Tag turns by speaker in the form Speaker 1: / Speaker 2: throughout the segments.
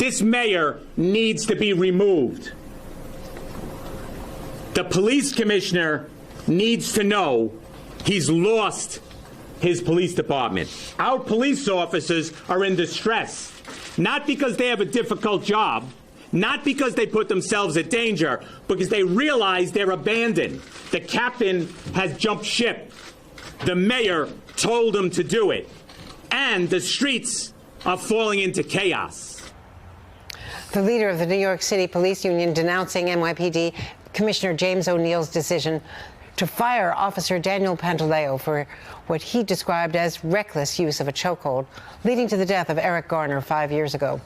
Speaker 1: This mayor needs to be removed. The police commissioner needs to know he's lost his police department. Our police officers are in distress, not because they have a difficult job, not because they put themselves at danger, because they realize they're abandoned. The captain has jumped ship. The mayor told him to do it. And the streets are falling into chaos.
Speaker 2: The leader of the New York City Police Union denouncing NYPD Commissioner James O'Neill's decision to fire Officer Daniel Pantaleo for what he described as reckless use of a chokehold, leading to the death of Eric Garner 5 years ago.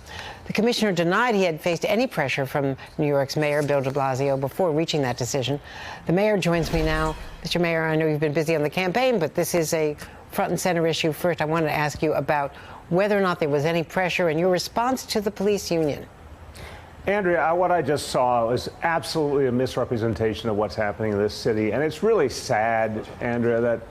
Speaker 2: The commissioner denied he had faced any pressure from New York's Mayor Bill de Blasio before reaching that decision. The mayor joins me now. Mr. Mayor, I know you've been busy on the campaign, but this is a front and center issue. First, I wanted to ask you about whether or not there was any pressure and your response to the police union.
Speaker 3: Andrea, what I just saw was absolutely a misrepresentation of what's happening in this city. And it's really sad, Andrea, that,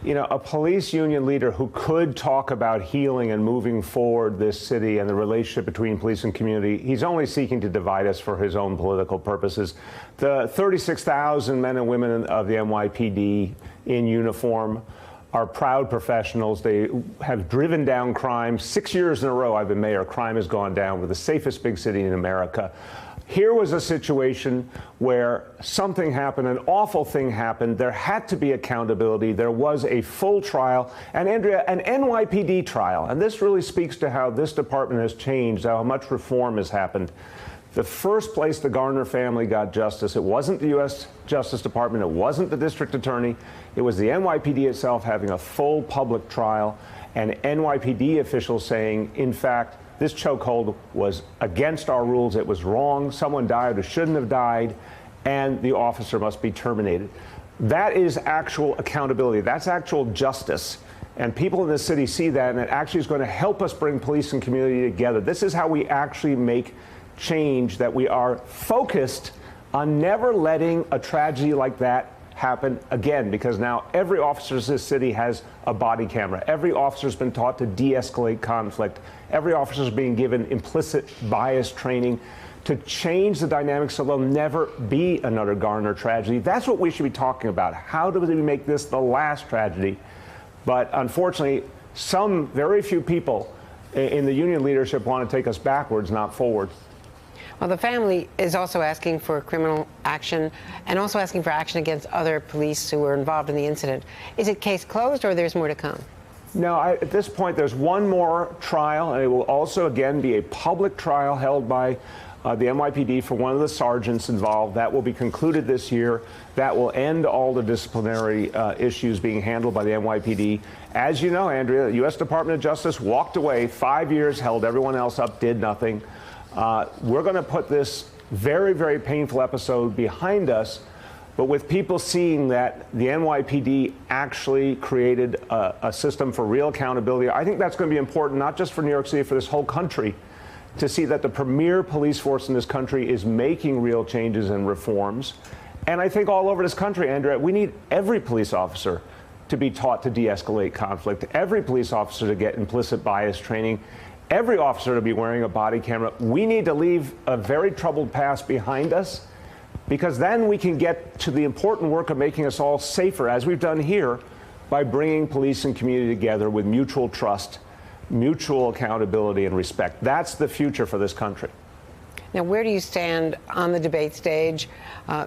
Speaker 3: a police union leader who could talk about healing and moving forward this city and the relationship between police and community, he's only seeking to divide us for his own political purposes. The 36,000 men and women of the NYPD in uniform are proud professionals. They have driven down crime. 6 years in a row I've been mayor, crime has gone down. We're the safest big city in America. Here was a situation where something happened, an awful thing happened. There had to be accountability. There was a full trial. And Andrea, an NYPD trial. And this really speaks to how this department has changed, how much reform has happened. The first place the Garner family got justice, it wasn't the U.S. Justice Department, it wasn't the district attorney, it was the NYPD itself having a full public trial, and NYPD officials saying, in fact, this chokehold was against our rules, it was wrong, someone died who shouldn't have died, and the officer must be terminated. That is actual accountability, that's actual justice. And people in this city see that, and it actually is going to help us bring police and community together. This is how we actually make change, that we are focused on never letting a tragedy like that happen again, because now every officer in this city has a body camera. Every officer has been taught to de-escalate conflict. Every officer is being given implicit bias training to change the dynamics so there'll never be another Garner tragedy. That's what we should be talking about. How do we make this the last tragedy? But unfortunately, some very few people in the union leadership want to take us backwards, not forward.
Speaker 2: Well, the family is also asking for criminal action and also asking for action against other police who were involved in the incident. Is it case closed, or there's more to come?
Speaker 3: No, at this point, there's one more trial, and it will also, again, be a public trial held by the NYPD for one of the sergeants involved. That will be concluded this year. That will end all the disciplinary issues being handled by the NYPD. As you know, Andrea, the U.S. Department of Justice walked away 5 years, held everyone else up, did nothing. We're going to put this very, very painful episode behind us, but with people seeing that the NYPD actually created a system for real accountability, I think that's going to be important, not just for New York City, for this whole country, to see that the premier police force in this country is making real changes and reforms. And I think all over this country, Andrea, we need every police officer to be taught to de-escalate conflict, every police officer to get implicit bias training, every officer to be wearing a body camera. We need to leave a very troubled past behind us, because then we can get to the important work of making us all safer, as we've done here, by bringing police and community together with mutual trust, mutual accountability and respect. That's the future for this country.
Speaker 2: Now, where do you stand on the debate stage?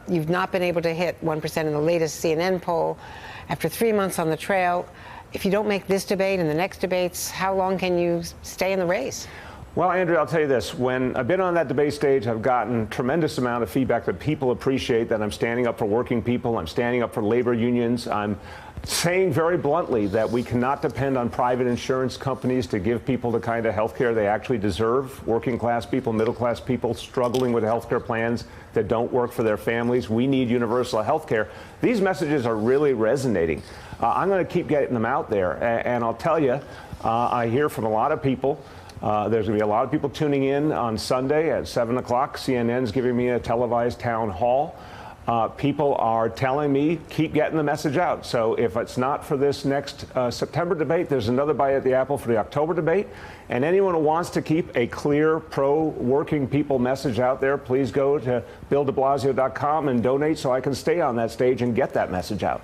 Speaker 2: You've not been able to hit 1% in the latest CNN poll. After 3 months on the trail, if you don't make this debate and the next debates, how long can you stay in the race?
Speaker 3: Well, Andrea, I'll tell you this. When I've been on that debate stage, I've gotten a tremendous amount of feedback that people appreciate, that I'm standing up for working people, I'm standing up for labor unions, I'm saying very bluntly that we cannot depend on private insurance companies to give people the kind of health care they actually deserve. Working class people, middle class people struggling with health care plans that don't work for their families. We need universal health care. These messages are really resonating. I'm going to keep getting them out there. And I'll tell you, I hear from a lot of people. There's going to be a lot of people tuning in on Sunday at 7 o'clock. CNN's giving me a televised town hall. People are telling me, keep getting the message out. So if it's not for this next September debate, there's another bite at the apple for the October debate. And anyone who wants to keep a clear pro-working people message out there, please go to BillDeBlasio.com and donate so I can stay on that stage and get that message out.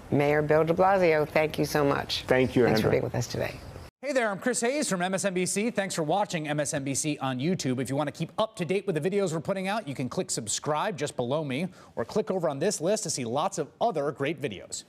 Speaker 2: Mayor Bill de Blasio, thank you so much.
Speaker 3: Thank you,
Speaker 2: Thanks for
Speaker 3: Andrea.
Speaker 2: being with us today.
Speaker 4: Hey there, I'm Chris Hayes from MSNBC. Thanks for watching MSNBC on YouTube. If you want to keep up to date with the videos we're putting out, you can click subscribe just below me or click over on this list to see lots of other great videos.